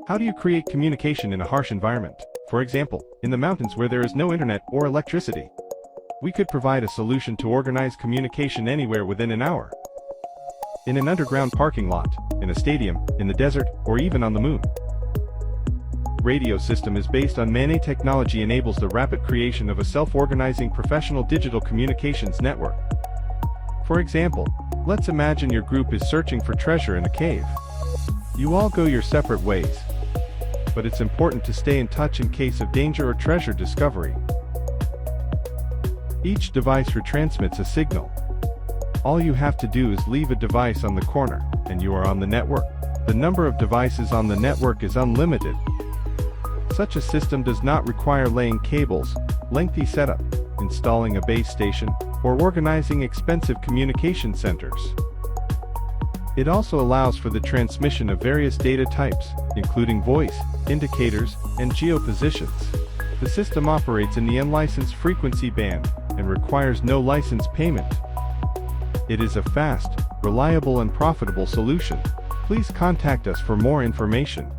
How do you create communication in a harsh environment? For example, in the mountains where there is no internet or electricity. We could provide a solution to organize communication anywhere within an hour. In an underground parking lot, in a stadium, in the desert, or even on the moon. Radio system is based on Manet technology, enables the rapid creation of a self-organizing professional digital communications network. For example, let's imagine your group is searching for treasure in a cave. You all go your separate ways. But it's important to stay in touch in case of danger or treasure discovery. Each device retransmits a signal. All you have to do is leave a device on the corner, and you are on the network. The number of devices on the network is unlimited. Such a system does not require laying cables, lengthy setup, installing a base station, or organizing expensive communication centers. It also allows for the transmission of various data types, including voice, indicators, and geopositions. The system operates in the unlicensed frequency band and requires no license payment. It is a fast, reliable and profitable solution. Please contact us for more information.